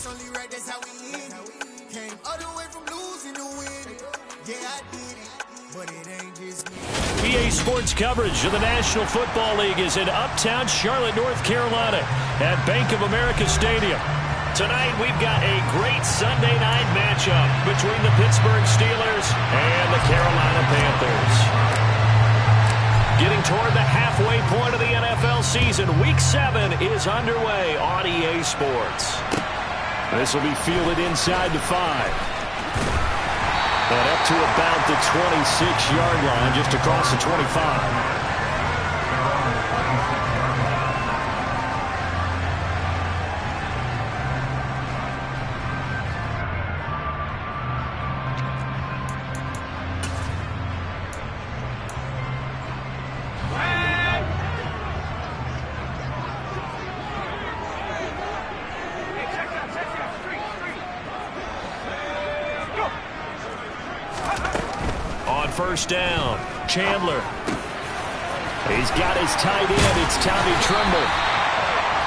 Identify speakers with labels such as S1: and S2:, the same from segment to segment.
S1: only right, that's how we live. Came all the way from losing to winning. Yeah, I did it, but it ain't just me.
S2: EA Sports coverage of the National Football League is in Uptown Charlotte, North Carolina at Bank of America Stadium. Tonight, we've got a great Sunday night matchup between the Pittsburgh Steelers and the Carolina Panthers. Getting toward the halfway point of the NFL season, Week 7 is underway on EA Sports. This will be fielded inside the 5. And up to about the 26-yard line, just across the 25. First down, Chandler. He's got his tight end. It's Tommy Tremble.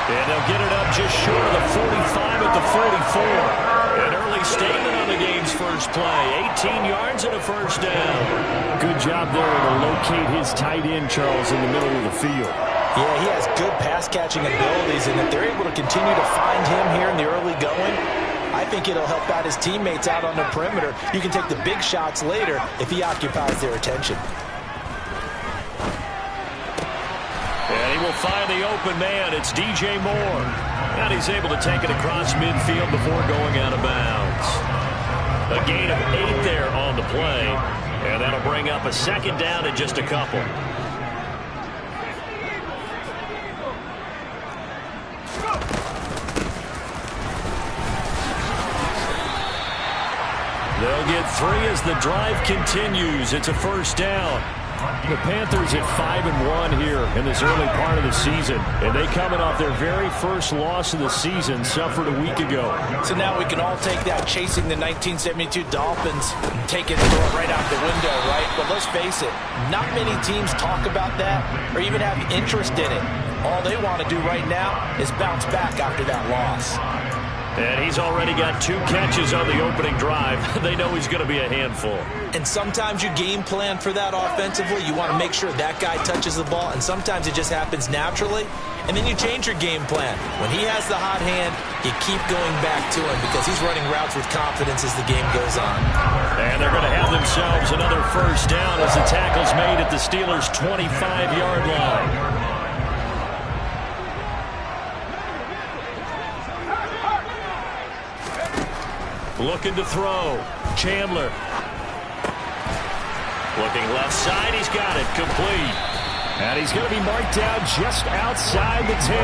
S2: And they'll get it up just short of the 45 at the 44. An early statement on the game's first play. 18 yards and a first down. Good job there to locate his tight end, Charles, in the middle of the field.
S3: Yeah, he has good pass-catching abilities, and if they're able to continue to find him here in the early going, I think it'll help out his teammates out on the perimeter. You can take the big shots later if he occupies their attention.
S2: And he will find the open man. It's DJ Moore. And he's able to take it across midfield before going out of bounds. A gain of 8 there on the play. And that'll bring up a second down in just a couple. They'll get 3 as the drive continues. It's a first down. The Panthers at 5-1 here in this early part of the season. And they coming off their very first loss of the season, suffered a week ago.
S3: So now we can all take that chasing the 1972 Dolphins and take it and throw it right out the window, right? But let's face it, not many teams talk about that or even have interest in it. All they want to do right now is bounce back after that loss.
S2: And he's already got 2 catches on the opening drive. They know he's going to be a handful.
S3: And sometimes you game plan for that offensively. You want to make sure that guy touches the ball, and sometimes it just happens naturally. And then you change your game plan. When he has the hot hand, you keep going back to him because he's running routes with confidence as the game goes on.
S2: And they're going to have themselves another first down as the tackle's made at the Steelers' 25-yard line. Looking to throw. Chandler. Looking left side. He's got it. Complete. And he's going to be marked down just outside the 10.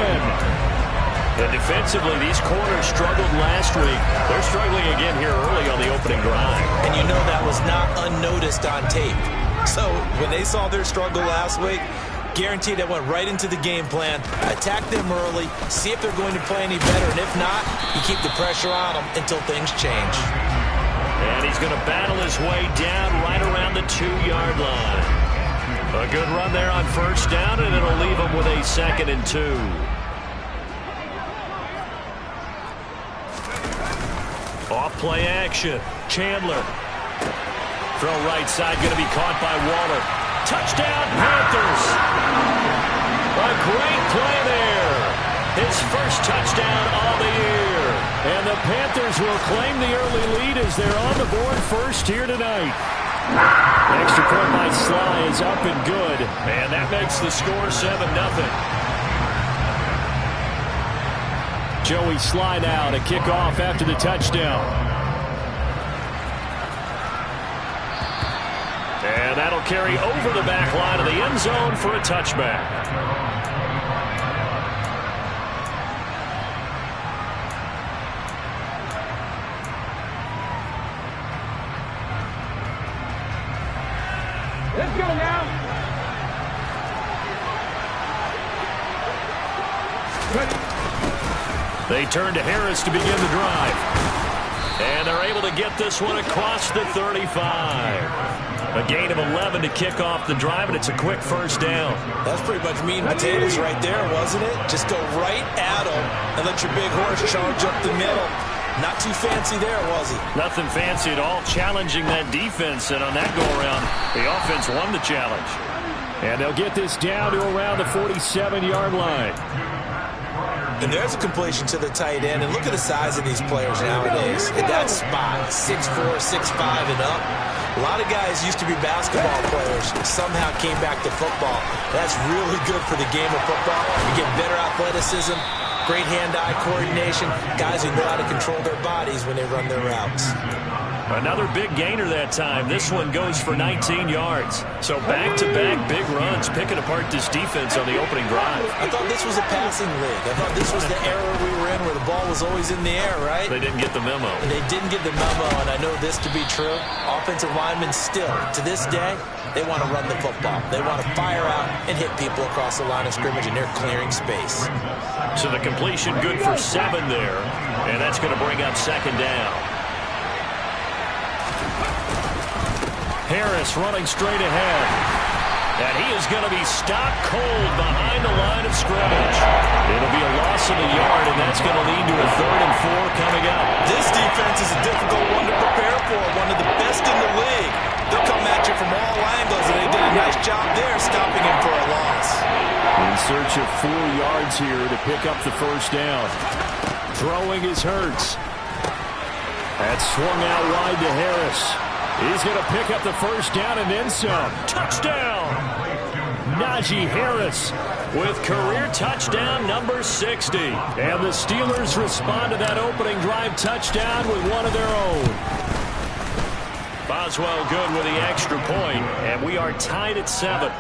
S2: And defensively, these corners struggled last week. They're struggling again here early on the opening drive.
S3: And you know that was not unnoticed on tape. So when they saw their struggle last week, guaranteed that went right into the game plan. Attack them early, see if they're going to play any better, and if not, you keep the pressure on them until things change.
S2: And he's going to battle his way down right around the 2-yard line. A good run there on first down, and it'll leave him with a 2nd and 2. Off play action. Chandler. Throw right side, going to be caught by Waller. Touchdown, Panthers. A great play there. His first touchdown of the year. And the Panthers will claim the early lead as they're on the board first here tonight. Extra point by Sly is up and good. And that makes the score 7-0. Joey Sly now to kick off after the touchdown. And that'll carry over the back line of the end zone for a touchback.
S4: Let's go now.
S2: They turn to Harris to begin the drive. And they're able to get this one across the 35. A gain of 11 to kick off the drive, and it's a quick first down.
S3: That's pretty much meat and potatoes right there, wasn't it? Just go right at them and let your big horse charge up the middle. Not too fancy there, was he?
S2: Nothing fancy at all, challenging that defense, and on that go-around, the offense won the challenge.
S5: And they'll get this down to around the 47-yard line.
S3: And there's a completion to the tight end, and look at the size of these players nowadays. At that spot, 6'4", 6'5", and up. A lot of guys used to be basketball players, somehow came back to football. That's really good for the game of football. You get better athleticism, great hand-eye coordination, guys who know how to control their bodies when they run their routes.
S2: Another big gainer that time. This one goes for 19 yards. So back-to-back big runs, picking apart this defense on the opening drive.
S3: I thought this was a passing league. I thought this was the era we were in where the ball was always in the air, right?
S2: They didn't get the memo.
S3: They didn't get the memo, and I know this to be true. Offensive linemen still, to this day, they want to run the football. They want to fire out and hit people across the line of scrimmage, and they're clearing space.
S2: So the completion good for 7 there, and that's going to bring up second down. Harris running straight ahead. And he is going to be stopped cold behind the line of scrimmage. It'll be a loss of a yard, and that's going to lead to a 3rd and 4 coming up.
S3: This defense is a difficult one to prepare for, one of the best in the league. They'll come at you from all angles, and they did a nice job there stopping him for a loss.
S5: In search of 4 yards here to pick up the first down. Throwing is Hurts. That's swung out wide to Harris. He's going to pick up the first down and then some.
S2: Touchdown! Najee Harris with career touchdown number 60.
S5: And the Steelers respond to that opening drive touchdown with one of their own.
S2: Boswell good with the extra point, and we are tied at 7.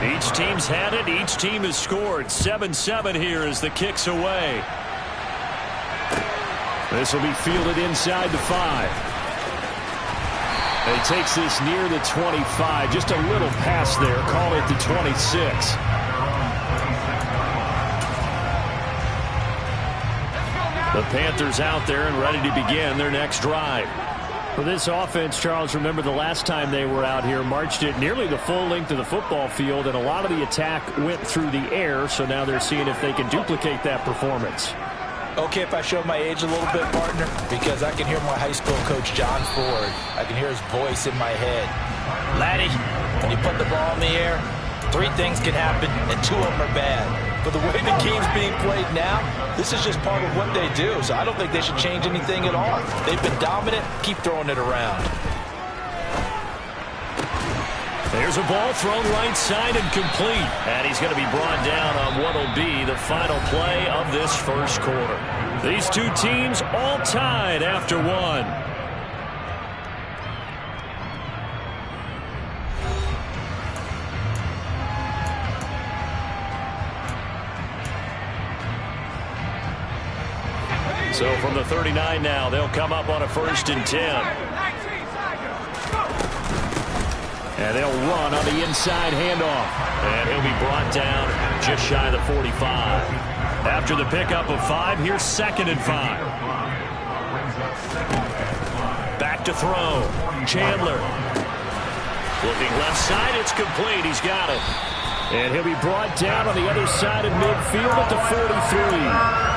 S2: Each team's had it. Each team has scored. 7-7 here as the kick's away.
S5: This will be fielded inside the 5. And he takes this near the 25. Just a little pass there. Call it the 26.
S2: The Panthers out there and ready to begin their next drive.
S5: For this offense, Charles, remember the last time they were out here, marched it nearly the full length of the football field, and a lot of the attack went through the air, so now they're seeing if they can duplicate that performance.
S3: Okay, if I show my age a little bit, partner, because I can hear my high school coach, John Ford. I can hear his voice in my head. Laddie, when you put the ball in the air, 3 things can happen, and 2 of them are bad. But the way the game's being played now, this is just part of what they do, so I don't think they should change anything at all. They've been dominant. Keep throwing it around.
S2: There's a ball thrown right side and complete. And he's going to be brought down on what will be the final play of this first quarter. These 2 teams all tied after 1. So from the 39 now, they'll come up on a 1st and 10.
S5: And they'll run on the inside handoff.
S2: And he'll be brought down just shy of the 45. After the pickup of 5, here's 2nd and 5. Back to throw. Chandler. Looking left side, it's complete. He's got it.
S5: And he'll be brought down on the other side of midfield at the 43.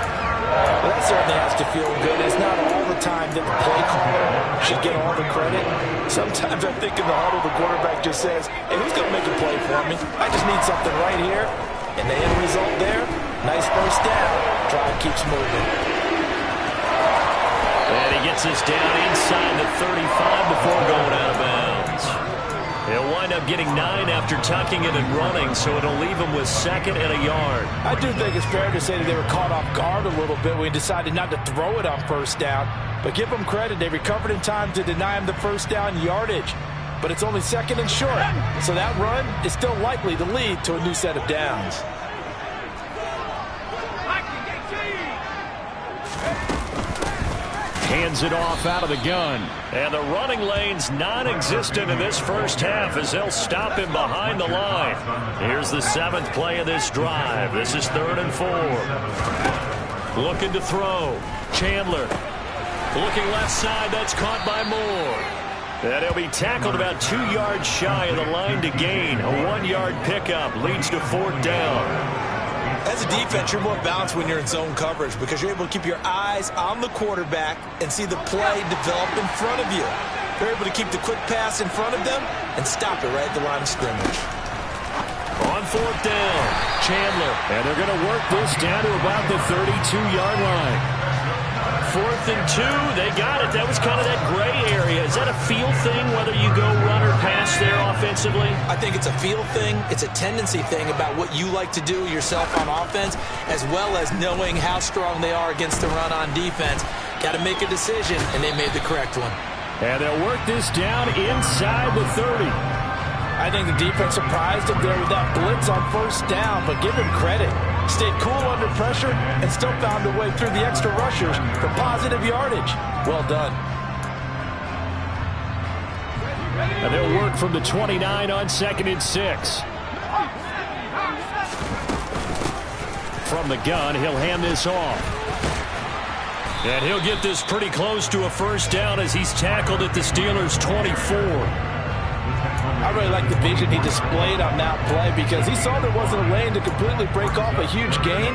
S3: Well, that certainly has to feel good. It's not all the time that the play caller should get all the credit. Sometimes I think in the huddle, the quarterback just says, hey, who's going to make a play for me? I just need something right here. And the end result there, nice first down. Drive keeps moving.
S2: And he gets us down inside the 35 before going out of bounds. He'll wind up getting 9 after tucking it and running, so it'll leave him with 2nd and a yard.
S3: I do think it's fair to say that they were caught off guard a little bit when he decided not to throw it on first down. But give them credit, they recovered in time to deny him the first down yardage. But it's only 2nd and short, so that run is still likely to lead to a new set of downs.
S5: Hands it off out of the gun.
S2: And the running lane's non-existent in this first half as they'll stop him behind the line. Here's the 7th play of this drive. This is 3rd and 4. Looking to throw. Chandler. Looking left side. That's caught by Moore. And he'll be tackled about 2 yards shy of the line to gain. A 1-yard pickup leads to 4th down.
S3: As a defense, you're more balanced when you're in zone coverage because you're able to keep your eyes on the quarterback and see the play develop in front of you. You're able to keep the quick pass in front of them and stop it right at the line of scrimmage.
S2: On fourth down, Chandler.
S5: And they're going to work this down to about the 32-yard line.
S2: 4th and 2, they got it. That was kind of that gray area. Is that a feel thing, whether you go run or pass there offensively?
S3: I think it's a feel thing. It's a tendency thing about what you like to do yourself on offense, as well as knowing how strong they are against the run on defense. Got to make a decision, and they made the correct one.
S5: And they'll work this down inside the 30.
S3: I think the defense surprised him there with that blitz on first down, but give him credit. Stayed cool under pressure and still found a way through the extra rushers for positive yardage. Well done.
S5: And they'll work from the 29 on 2nd and 6. From the gun, he'll hand this off.
S2: And he'll get this pretty close to a first down as he's tackled at the Steelers' 24.
S3: I really like the vision he displayed on that play because he saw there wasn't a lane to completely break off a huge gain.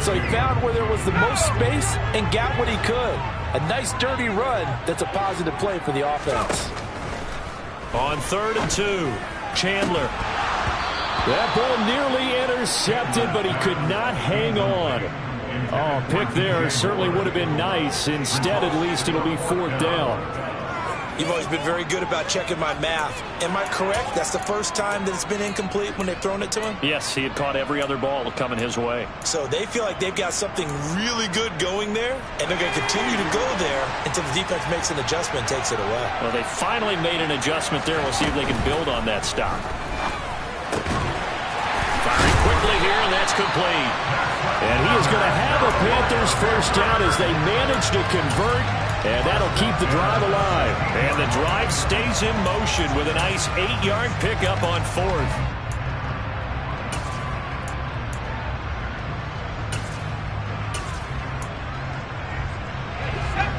S3: So he found where there was the most space and got what he could. A nice dirty run that's a positive play for the offense.
S2: On 3rd and 2, Chandler.
S5: That ball nearly intercepted, but he could not hang on. Oh, pick there certainly would have been nice. Instead, at least it'll be 4th down.
S3: You've always been very good about checking my math. Am I correct? That's the first time that it's been incomplete when they've thrown it to him?
S2: Yes, he had caught every other ball coming his way.
S3: So they feel like they've got something really good going there, and they're going to continue to go there until the defense makes an adjustment and takes it away.
S2: Well, they finally made an adjustment there. We'll see if they can build on that stop. Firing quickly here, and that's complete.
S5: And he is going to have a Panthers first down as they manage to convert. And that'll keep the drive alive.
S2: And the drive stays in motion with a nice 8-yard pickup on 4th.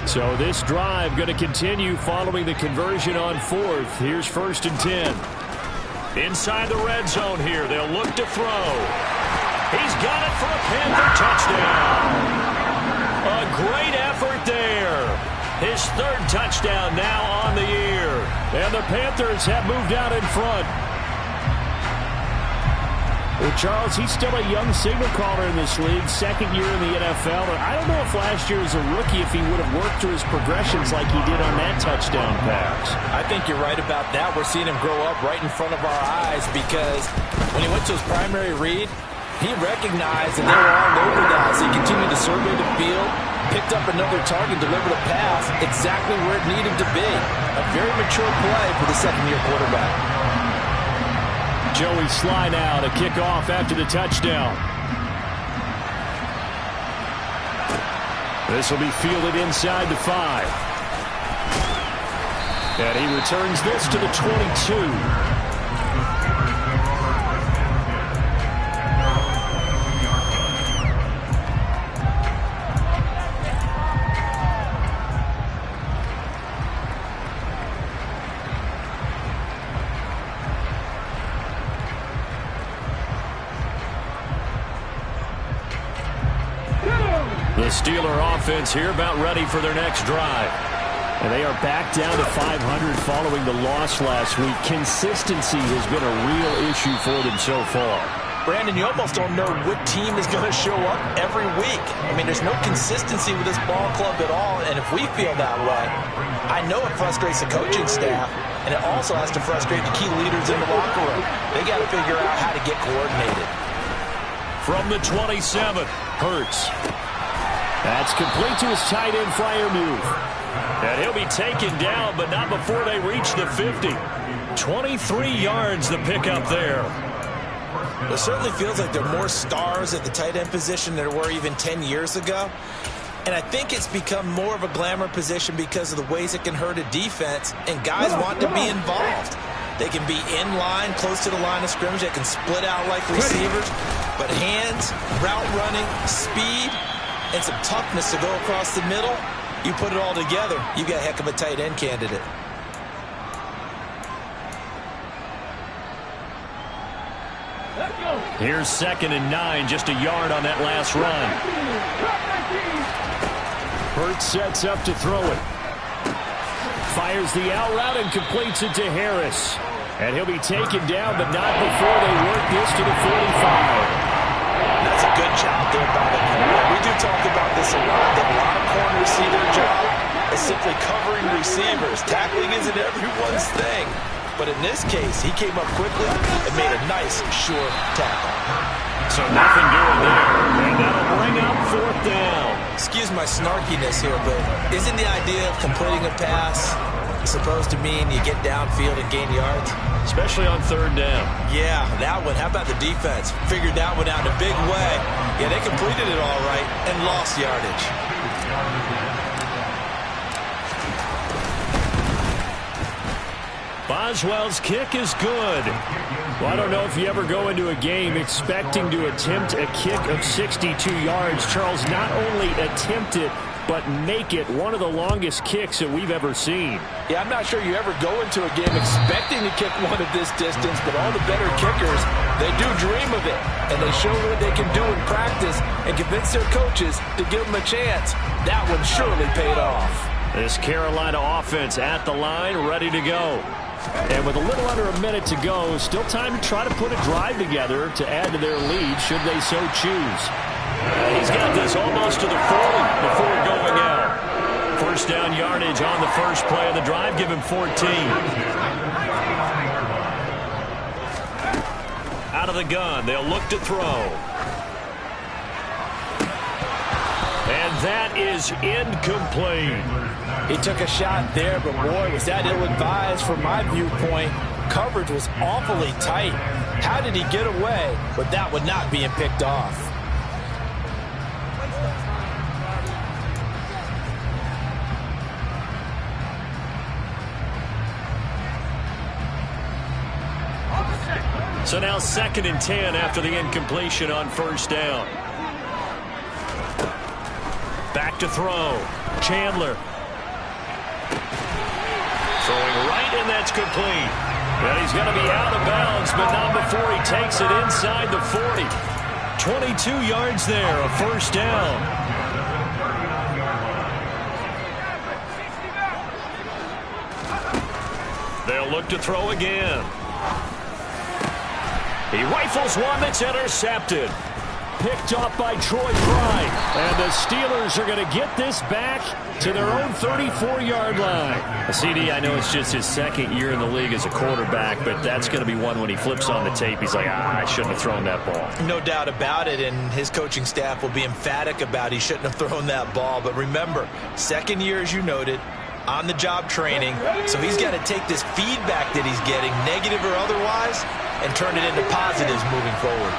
S5: So this drive going to continue following the conversion on 4th. Here's 1st and 10.
S2: Inside the red zone here. They'll look to throw. He's got it for a Panther touchdown. A great effort there. His 3rd touchdown now on the year.
S5: And the Panthers have moved out in front. Well, Charles, he's still a young signal caller in this league, 2nd year in the NFL. And I don't know if last year as a rookie if he would have worked through his progressions like he did on that touchdown pass.
S3: I think you're right about that. We're seeing him grow up right in front of our eyes because when he went to his primary read, he recognized that they were all over that, so he continued to survey the field, picked up another target, delivered a pass exactly where it needed to be. A very mature play for the 2nd-year quarterback.
S5: Joey Sly now to kick off after the touchdown. This will be fielded inside the 5. And he returns this to the 22.
S2: The Steeler offense here about ready for their next drive.
S5: And they are back down to 500 following the loss last week. Consistency has been a real issue for them so far.
S3: Brandon, you almost don't know what team is going to show up every week. I mean, there's no consistency with this ball club at all, and if we feel that way, I know it frustrates the coaching staff, and it also has to frustrate the key leaders in the locker room. They got to figure out how to get coordinated.
S2: From the 27, Hurts.
S5: That's complete to his tight end Freiermuth.
S2: And he'll be taken down, but not before they reach the 50. 23 yards the pickup there.
S3: It certainly feels like there are more stars at the tight end position than there were even 10 years ago. And I think it's become more of a glamour position because of the ways it can hurt a defense, and guys want to be involved. They can be in line, close to the line of scrimmage. They can split out like receivers. But hands, route running, speed, and some toughness to go across the middle, you put it all together, you got a heck of a tight end candidate.
S2: Here's 2nd and 9, just a yard on that last run.
S5: Hurts sets up to throw it. Fires the out route and completes it to Harris. And he'll be taken down, but not before they work this to the 45.
S3: That's a good job there by the corner. We do talk about this a lot, that a lot of corners see their job as simply covering receivers. Tackling isn't everyone's thing. But in this case, he came up quickly and made a nice, sure tackle.
S2: So nothing doing there. And that'll bring up 4th down.
S3: Excuse my snarkiness here, but isn't the idea of completing a pass supposed to mean you get downfield and gain yards?
S2: Especially on 3rd down.
S3: Yeah, that one. How about the defense? Figured that one out in a big way. Yeah, they completed it all right and lost yardage.
S2: Boswell's kick is good.
S5: Well, I don't know if you ever go into a game expecting to attempt a kick of 62 yards. Charles, not only attempt it, but make it one of the longest kicks that we've ever seen.
S3: Yeah, I'm not sure you ever go into a game expecting to kick one of this distance, but all the better kickers, they do dream of it, and they show what they can do in practice and convince their coaches to give them a chance. That one surely paid off.
S2: This Carolina offense at the line, ready to go.
S5: And with a little under a minute to go, still time to try to put a drive together to add to their lead should they so choose.
S2: He's got this almost to the 40 before going out. 1st down yardage on the first play of the drive. Give him 14. Out of the gun. They'll look to throw. And that is incomplete.
S3: He took a shot there, but boy, was that ill-advised from my viewpoint. Coverage was awfully tight. How did he get away with that one not being picked off?
S2: So now 2nd and 10 after the incompletion on 1st down. Back to throw. Chandler. Throwing right, and that's complete. And he's going to be out of bounds, but not before he takes it inside the 40. 22 yards there, a 1st down. They'll look to throw again. He rifles one that's intercepted.
S5: Picked off by Troy Pride. And the Steelers are going to get this back to their own 34-yard line.
S2: CD, I know it's just his 2nd year in the league as a quarterback, but that's going to be one when he flips on the tape. He's like, I shouldn't have thrown that ball.
S3: No doubt about it, and his coaching staff will be emphatic about he shouldn't have thrown that ball. But remember, 2nd year, as you noted, on-the-job training, so he's got to take this feedback that he's getting, negative or otherwise, and turn it into positives moving forward.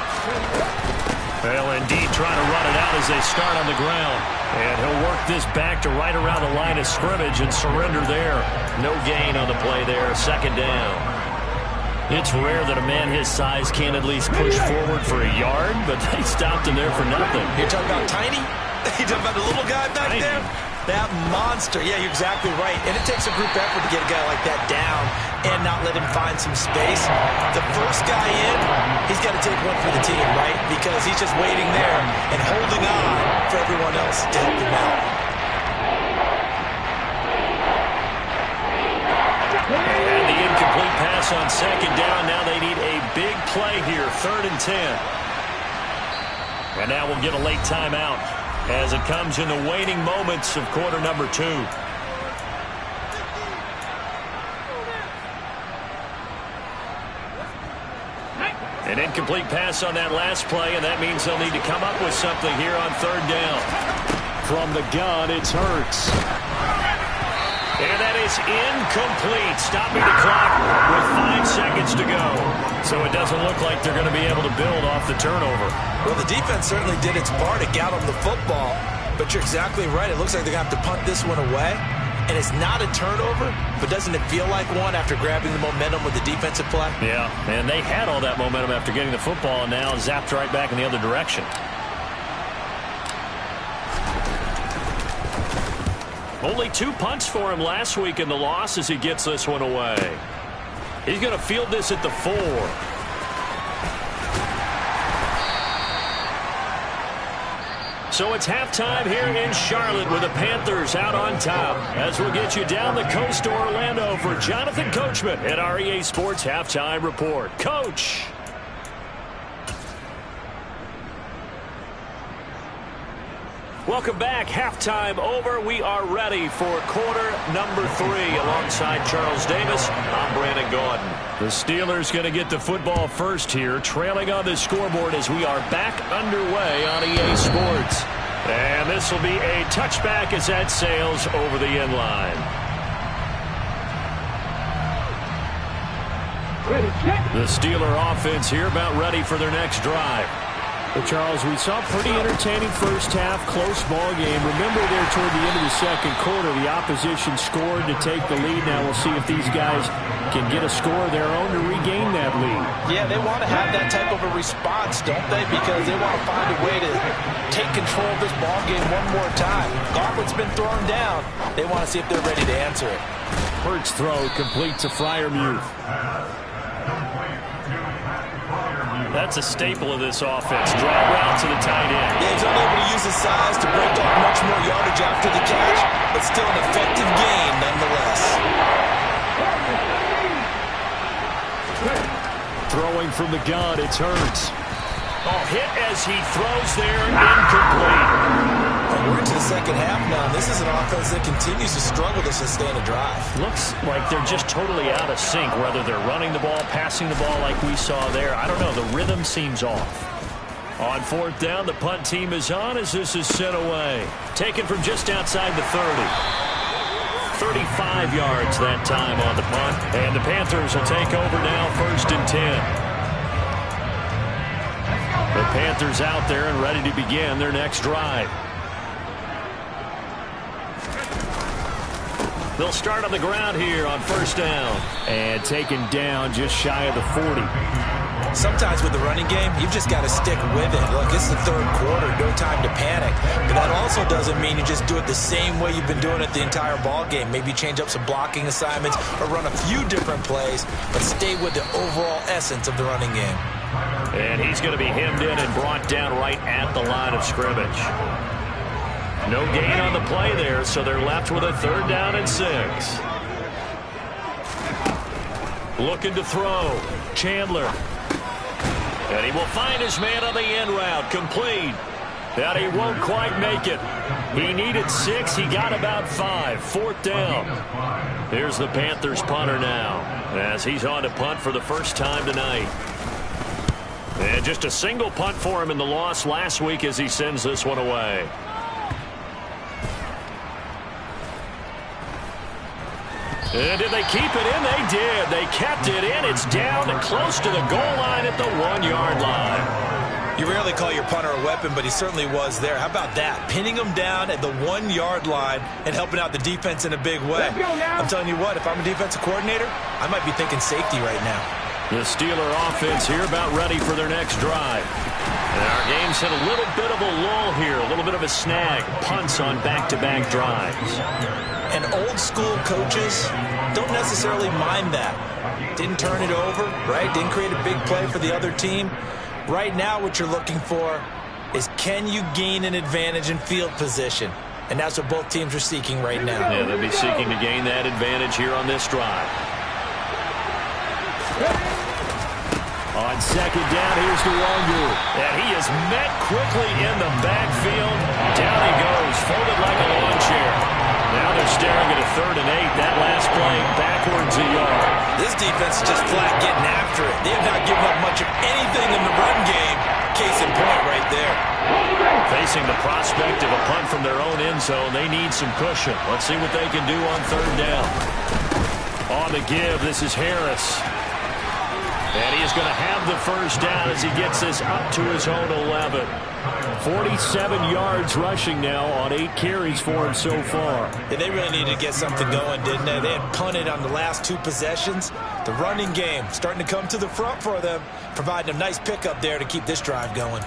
S2: Well, indeed, trying to run it out as they start on the ground. And he'll work this back to right around the line of scrimmage and surrender there. No gain on the play there, 2nd down. It's rare that a man his size can't at least push forward for a yard, but they stopped him there for nothing.
S3: You're talking about tiny? You're talking about the little guy back there? That monster. Yeah, you're exactly right. And it takes a group effort to get a guy like that down and not let him find some space. The first guy in, he's got to take one for the team, right? Because he's just waiting there and holding on for everyone else to help him out.
S2: And the incomplete pass on 2nd down. Now they need a big play here, 3rd and 10. And now we'll get a late timeout as it comes in the waning moments of quarter number 2. An incomplete pass on that last play, and that means they'll need to come up with something here on 3rd down.
S5: From the gun, it's Hurts.
S2: And that is incomplete. Stopping the clock with 5 seconds to go. So it doesn't look like they're going to be able to build off the turnover.
S3: Well, the defense certainly did its part to get them the football. But you're exactly right. It looks like they're going to have to punt this one away. And it's not a turnover, but doesn't it feel like one after grabbing the momentum with the defensive play?
S2: Yeah, and they had all that momentum after getting the football, and now zapped right back in the other direction. Only 2 punts for him last week in the loss as he gets this one away. He's going to field this at the 4. So it's halftime here in Charlotte with the Panthers out on top. As we'll get you down the coast to Orlando for Jonathan Coachman at our EA Sports Halftime Report. Coach. Welcome back. Halftime over. We are ready for quarter number 3. Alongside Charles Davis, I'm Brandon Gaudin. The Steelers going to get the football first here, trailing on the scoreboard as we are back underway on EA Sports. And this will be a touchback as that sails over the end line. The Steeler offense here about ready for their next drive.
S5: But Charles, we saw a pretty entertaining first half, close ball game. Remember there toward the end of the second quarter, the opposition scored to take the lead. Now we'll see if these guys can get a score of their own to regain that lead.
S3: Yeah, they want to have that type of a response, don't they? Because they want to find a way to take control of this ball game one more time. Gauntlet's been thrown down. They want to see if they're ready to answer it.
S5: Hurts throw complete to Freiermuth.
S2: That's a staple of this offense. Drag route to the tight end.
S3: Yeah, he's unable to use his size to break off much more yardage after the catch, but still an effective gain nonetheless.
S2: Throwing from the gun, it's Hurts. Oh, hit as he throws there, incomplete.
S3: We're into the second half now. This is an offense that continues to struggle to sustain a drive.
S2: Looks like they're just totally out of sync, whether they're running the ball, passing the ball like we saw there. I don't know. The rhythm seems off. On fourth down, the punt team is on as this is sent away. Taken from just outside the 30. 35 yards that time on the punt. And the Panthers will take over now, 1st and 10. The Panthers out there and ready to begin their next drive. They'll start on the ground here on 1st down.
S5: And taken down just shy of the 40.
S3: Sometimes with the running game, you've just got to stick with it. Look, it's the third quarter, no time to panic. But that also doesn't mean you just do it the same way you've been doing it the entire ball game. Maybe change up some blocking assignments or run a few different plays, but stay with the overall essence of the running game.
S2: And he's going to be hemmed in and brought down right at the line of scrimmage. No gain on the play there, so they're left with a 3rd down and 6. Looking to throw. Chandler. And he will find his man on the end route. Complete. But he won't quite make it. He needed 6. He got about 5. 4th down. Here's the Panthers punter now, as he's on to punt for the first time tonight. And just a single punt for him in the loss last week as he sends this one away. And did they keep it in? They did. They kept it in. It's down close to the goal line at the 1-yard line.
S3: You rarely call your punter a weapon, but he certainly was there. How about that? Pinning him down at the 1-yard line and helping out the defense in a big way. I'm telling you what, if I'm a defensive coordinator, I might be thinking safety right now.
S2: The Steeler offense here about ready for their next drive. And our game's hit a little bit of a lull here, a little bit of a snag. Punts on back-to-back drives.
S3: And old-school coaches don't necessarily mind that. Didn't turn it over, right? Didn't create a big play for the other team. Right now what you're looking for is, can you gain an advantage in field position? And that's what both teams are seeking right now.
S2: Yeah, they'll be seeking to gain that advantage here on this drive. On 2nd down, here's Nwangu. And he is met quickly in the backfield. Down he goes, folded like a lawn chair. Now they're staring at a 3rd and 8. That last play backwards a yard.
S3: This defense is just flat getting after it. They have not given up much of anything in the run game. Case in point right there.
S2: Facing the prospect of a punt from their own end zone, they need some cushion. Let's see what they can do on 3rd down. On the give, this is Harris. And he is going to have the 1st down as he gets this up to his own 11. 47 yards rushing now on 8 carries for him so far.
S3: Yeah, they really needed to get something going, didn't they? They had punted on the last 2 possessions. The running game starting to come to the front for them, providing a nice pickup there to keep this drive going.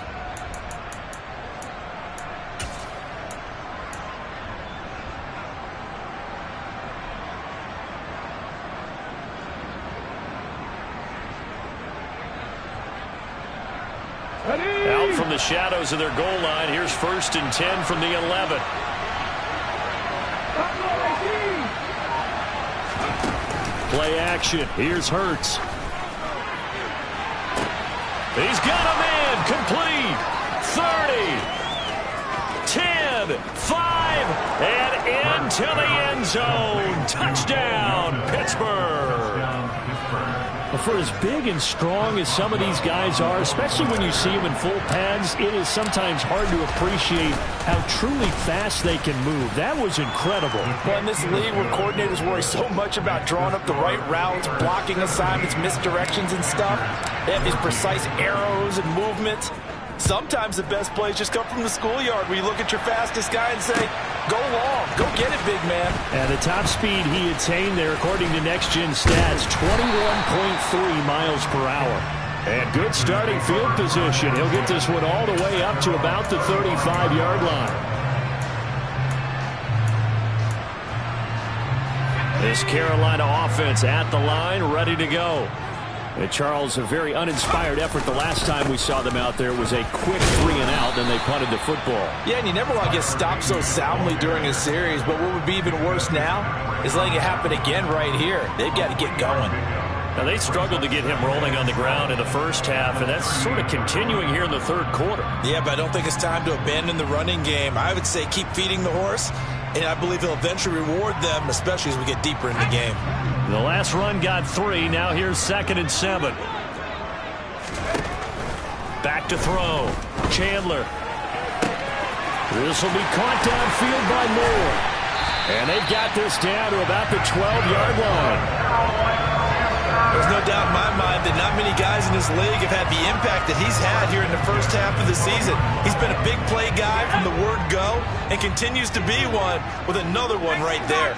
S2: Out from the shadows of their goal line. Here's 1st and 10 from the 11. Play action. Here's Hurts. He's got a man. Complete. 30. 10. 5. And into the end zone. Touchdown, Pittsburgh.
S5: For as big and strong as some of these guys are, especially when you see them in full pads, it is sometimes hard to appreciate how truly fast they can move. That was incredible.
S3: Well, in this league where coordinators worry so much about drawing up the right routes, blocking assignments, misdirections and stuff, they have these precise arrows and movements. Sometimes the best plays just come from the schoolyard where you look at your fastest guy and say, go long, go get it, big man.
S5: And the top speed he attained there, according to Next Gen Stats, 21.3 miles per hour. And good starting field position. He'll get this one all the way up to about the 35-yard line.
S2: This Carolina offense at the line, ready to go.
S5: And Charles, a very uninspired effort the last time we saw them out there. Was a quick 3-and-out, then they punted the football.
S3: Yeah, and you never want to get stopped so soundly during a series, but what would be even worse now is letting it happen again right here. They've got to get going.
S2: Now, they struggled to get him rolling on the ground in the first half, and that's sort of continuing here in the third quarter.
S3: Yeah, but I don't think it's time to abandon the running game. I would say keep feeding the horse, and I believe he'll eventually reward them, especially as we get deeper in the game.
S2: The last run got 3. Now here's 2nd and 7. Back to throw. Chandler. This will be caught downfield by Moore. And they've got this down to about the 12-yard line.
S3: There's no doubt in my mind that not many guys in this league have had the impact that he's had here in the first half of the season. He's been a big play guy from the word go and continues to be one with another one right there.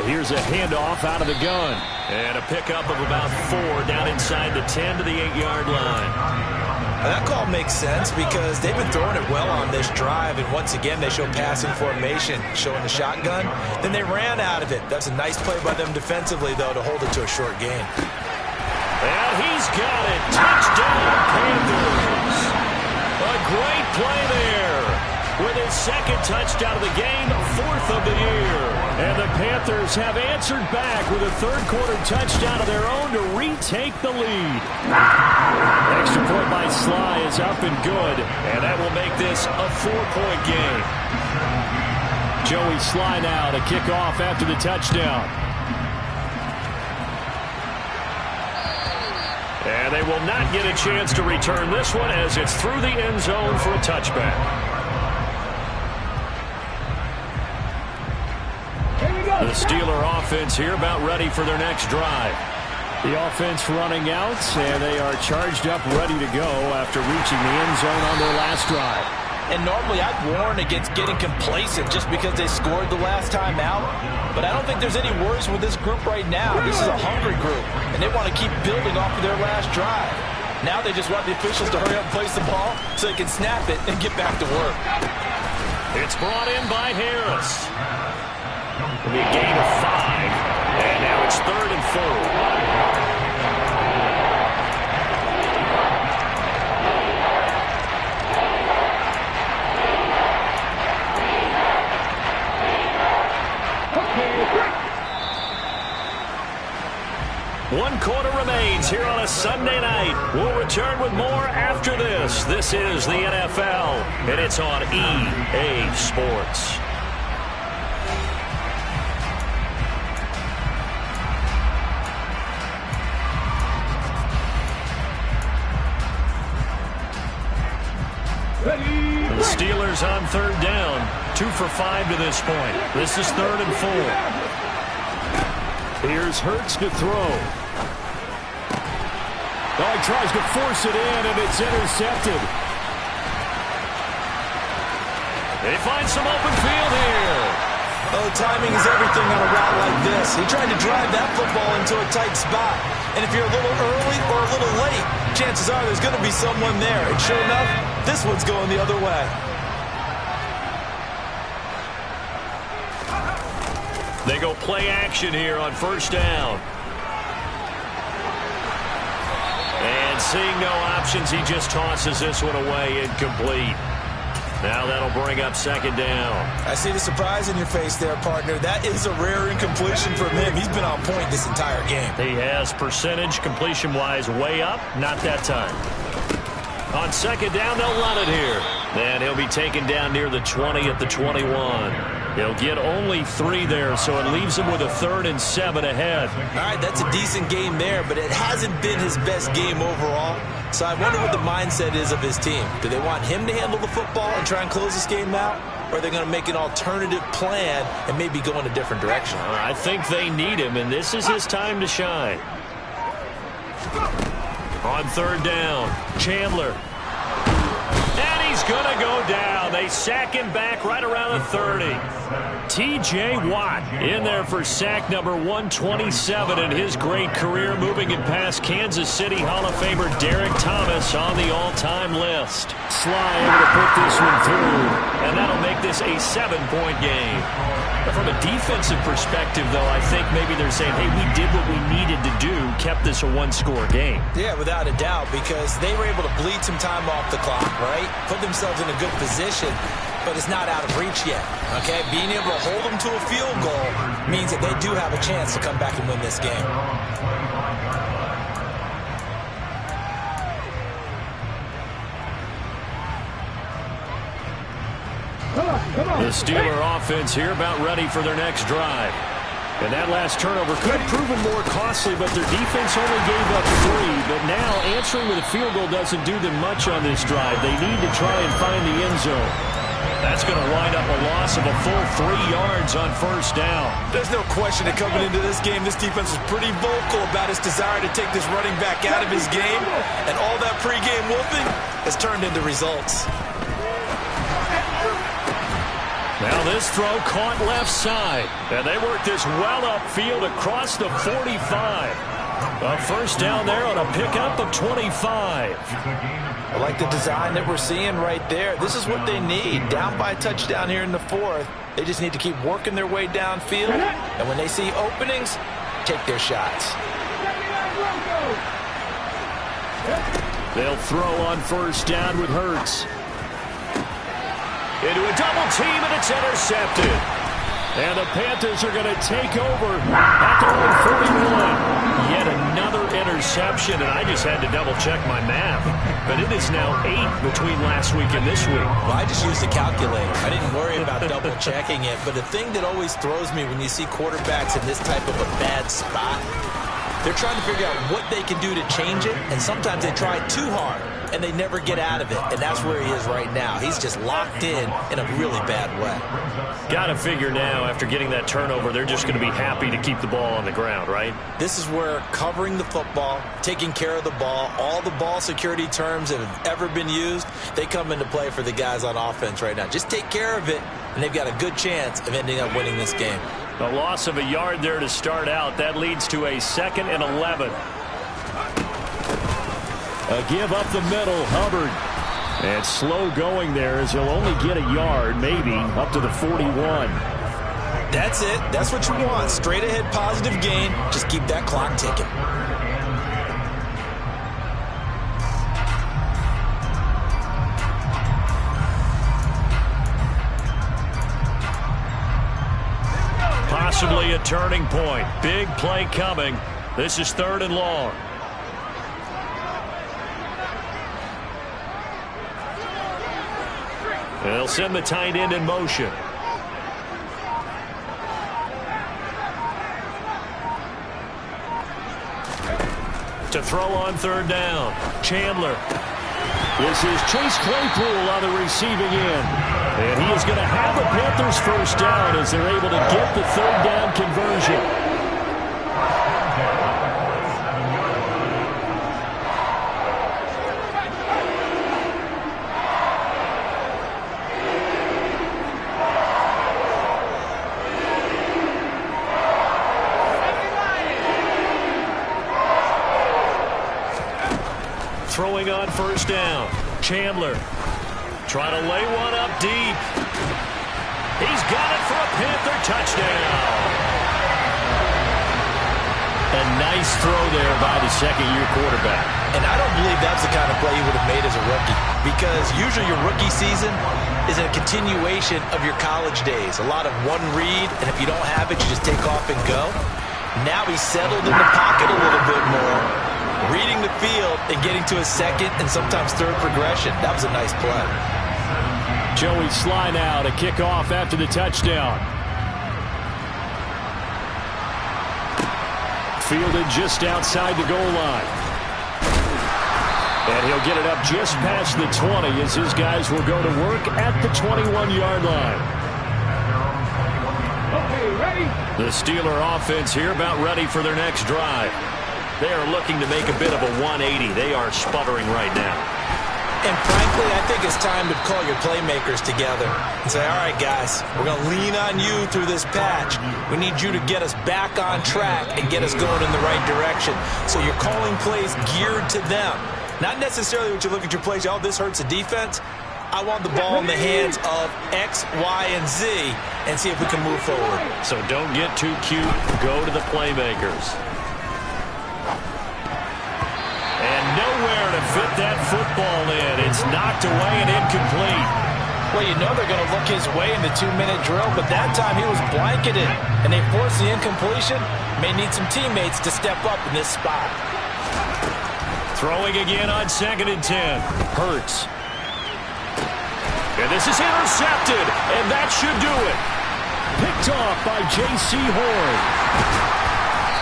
S2: Here's a handoff out of the gun. And a pickup of about 4 down inside the 10 to the 8-yard line.
S3: Now that call makes sense because they've been throwing it well on this drive, and once again they show passing formation, showing the shotgun. Then they ran out of it. That's a nice play by them defensively, though, to hold it to a short gain.
S2: And he's got it. Touchdown, Panthers. A great play there. With his 2nd touchdown of the game, 4th of the year. And the Panthers have answered back with a third-quarter touchdown of their own to retake the lead. Extra point by Sly is up and good, and that will make this a 4-point game.
S5: Joey Sly now to kick off after the touchdown.
S2: And they will not get a chance to return this one as it's through the end zone for a touchback. The Steeler offense here about ready for their next drive.
S5: The offense running out, and they are charged up, ready to go after reaching the end zone on their last drive.
S3: And normally I'd warn against getting complacent just because they scored the last time out. But I don't think there's any worries with this group right now. This is a hungry group, and they want to keep building off of their last drive. Now they just want the officials to hurry up and place the ball so they can snap it and get back to work.
S2: It's brought in by Harris. It'll be a gain of 5, and now it's 3rd and 4. 1 quarter remains here on a Sunday night. We'll return with more after this. This is the NFL, and it's on EA Sports. The Steelers on 3rd down. 2 for 5 to this point. This is 3rd and 4.
S5: Here's Hurts to throw. Oh, he tries to force it in, and it's intercepted.
S2: They find some open field here.
S3: Oh, timing is everything on a route like this. He tried to drive that football into a tight spot. And if you're a little early or a little late, chances are there's going to be someone there. And sure enough, this one's going the other way.
S2: They go play action here on 1st down. And seeing no options, he just tosses this one away, incomplete. Now that'll bring up second down.
S3: I see the surprise in your face there, partner. That is a rare incompletion from him. He's been on point this entire game.
S2: He has percentage completion-wise way up, not that time. On second down, they'll run it here. And he'll be taken down near the 20 at the 21. He'll get only 3 there, so it leaves him with a 3rd and 7 ahead.
S3: All right, that's a decent game there, but it hasn't been his best game overall. So I wonder what the mindset is of his team. Do they want him to handle the football and try and close this game out? Or are they going to make an alternative plan and maybe go in a different direction?
S2: I think they need him, and this is his time to shine. On third down, Chandler. And he's going to go down. They sack him back right around the 30. T.J. Watt in there for sack number 127 in his great career, moving it past Kansas City Hall of Famer Derek Thomas on the all-time list. Sly able to put this one through, and that'll make this a 7-point game. From a defensive perspective, though, I think maybe they're saying, hey, we did what we needed to do, kept this a one-score game.
S3: Yeah, without a doubt, because they were able to bleed some time off the clock, right? Put themselves in a good position, but it's not out of reach yet, okay? Being able to hold them to a field goal means that they do have a chance to come back and win this game.
S2: The Steeler offense here about ready for their next drive. And that last turnover could have proven more costly, but their defense only gave up 3. But now answering with a field goal doesn't do them much on this drive. They need to try and find the end zone. That's going to wind up a loss of a full 3 yards on first down.
S3: There's no question that coming into this game, this defense was pretty vocal about its desire to take this running back out of his game. And all that pregame wolfing has turned into results.
S2: Now this throw caught left side. And they work this well upfield across the 45. A first down there on a pickup of 25.
S3: I like the design that we're seeing right there. This is what they need. Down by a touchdown here in the 4th. They just need to keep working their way downfield. And when they see openings, take their shots.
S2: They'll throw on first down with Hurts. Into a double team, and it's intercepted. And the Panthers are going to take over at their own 41. Yet another interception, and I just had to double-check my math. But it is now 8 between last week and this week.
S3: Well, I just used a calculator. I didn't worry about double-checking it. But the thing that always throws me when you see quarterbacks in this type of a bad spot, they're trying to figure out what they can do to change it, and sometimes they try too hard, and they never get out of it, and that's where he is right now. He's just locked in a really bad way.
S2: Got to figure now, after getting that turnover, they're just going to be happy to keep the ball on the ground, right?
S3: This is where covering the football, taking care of the ball, all the ball security terms that have ever been used, they come into play for the guys on offense right now. Just take care of it, and they've got a good chance of ending up winning this game.
S2: A loss of a yard there to start out. That leads to a 2nd and 11. A give up the middle, Hubbard. And slow going there as he'll only get a yard, maybe, up to the 41.
S3: That's it. That's what you want. Straight ahead positive gain. Just keep that clock ticking.
S2: Possibly a turning point. Big play coming. This is 3rd and long. They'll send the tight end in motion. To throw on 3rd down. Chandler. This is Chase Claypool on the receiving end. And he is going to have the Panthers first down as they're able to get the 3rd down conversion. Throwing on first down. Chandler trying to lay one up deep. He's got it for a Panther touchdown. A nice throw there by the second-year quarterback.
S3: And I don't believe that's the kind of play he would have made as a rookie, because usually your rookie season is a continuation of your college days. A lot of one read, and if you don't have it, you just take off and go. Now he's settled in the pocket a little bit more, reading the field and getting to a second and sometimes third progression. That was a nice play.
S5: Joey Slye now to kick off after the touchdown. Fielded just outside the goal line. And he'll get it up just past the 20 as his guys will go to work at the 21-yard line.
S4: Okay, ready?
S2: The Steeler offense here about ready for their next drive. They are looking to make a bit of a 180. They are sputtering right now.
S3: And frankly, I think it's time to call your playmakers together and say, all right, guys, we're going to lean on you through this patch. We need you to get us back on track and get us going in the right direction. So you're calling plays geared to them. Not necessarily what you look at your plays, oh, this hurts the defense. I want the ball in the hands of X, Y, and Z and see if we can move forward.
S2: So don't get too cute. Go to the playmakers. And nowhere to fit that football in. It's knocked away and incomplete.
S3: Well, you know they're going to look his way in the 2-minute drill, but that time he was blanketed, and they forced the incompletion. May need some teammates to step up in this spot.
S2: Throwing again on 2nd and 10. Hurts. And this is intercepted, and that should do it.
S5: Picked off by J.C. Horn.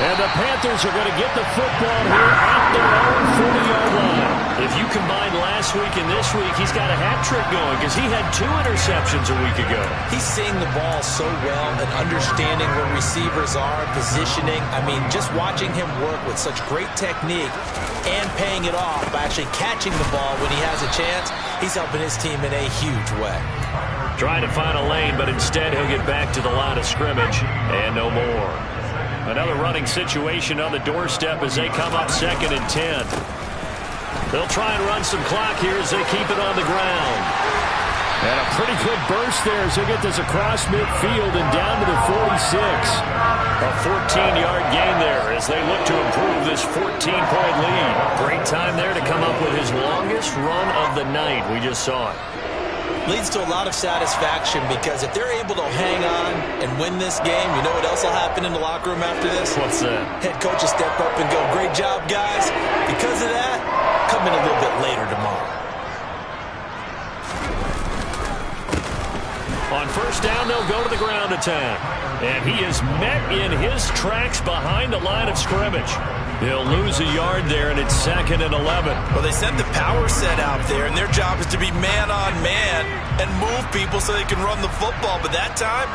S5: And the Panthers are going to get the football here at their own 40-yard line.
S2: If you combine last week and this week, he's got a hat trick going because he had 2 interceptions a week ago.
S3: He's seeing the ball so well and understanding where receivers are, positioning. I mean, just watching him work with such great technique and paying it off by actually catching the ball when he has a chance, he's helping his team in a huge way.
S2: Trying to find a lane, but instead he'll get back to the line of scrimmage and no more. Another running situation on the doorstep as they come up 2nd and 10. They'll try and run some clock here as they keep it on the ground.
S5: And a pretty good burst there as they get this across midfield and down to the 46.
S2: A 14-yard gain there as they look to improve this 14-point lead. Great time there to come up with his longest run of the night. We just saw it.
S3: Leads to a lot of satisfaction because if they're able to hang on and win this game, you know what else will happen in the locker room after this?
S2: What's that?
S3: Head coach will step up and go, great job, guys. Because of that, come in a little bit later tomorrow.
S2: On 1st down, they'll go to the ground attack. And he is met in his tracks behind the line of scrimmage. He'll lose a yard there, and it's 2nd and 11.
S3: Well, they sent the power set out there, and their job is to be man-on-man and move people so they can run the football. But that time,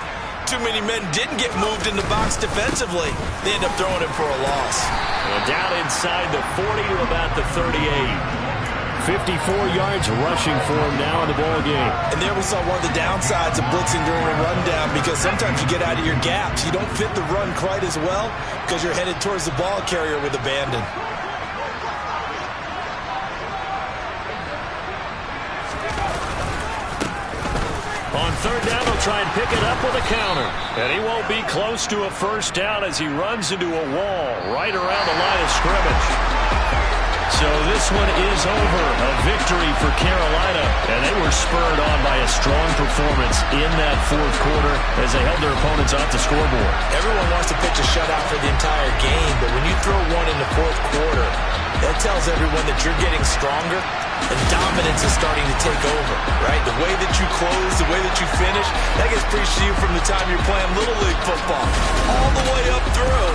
S3: too many men didn't get moved in the box defensively. They end up throwing him for a loss.
S2: Well, down inside the 40 to about the 38.
S5: 54 yards rushing for him now in the ball game.
S3: And there we saw one of the downsides of blitzing during a rundown because sometimes you get out of your gaps. You don't fit the run quite as well because you're headed towards the ball carrier with abandon.
S2: On 3rd down, he'll try and pick it up with a counter. And he won't be close to a 1st down as he runs into a wall right around the line of scrimmage. So this one is over. A victory for Carolina. And they were spurred on by a strong performance in that 4th quarter as they held their opponents off the scoreboard.
S3: Everyone wants to pitch a shutout for the entire game, but when you throw one in the 4th quarter, that tells everyone that you're getting stronger and dominance is starting to take over, right? The way that you close, the way that you finish, that gets preached to you from the time you're playing Little League football all the way up through.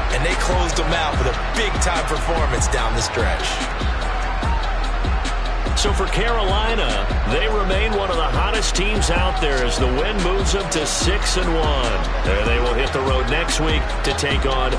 S3: And they closed them out with a big-time performance down the stretch.
S2: So for Carolina, they remain one of the hottest teams out there as the win moves them to 6-1. They will hit the road next week to take on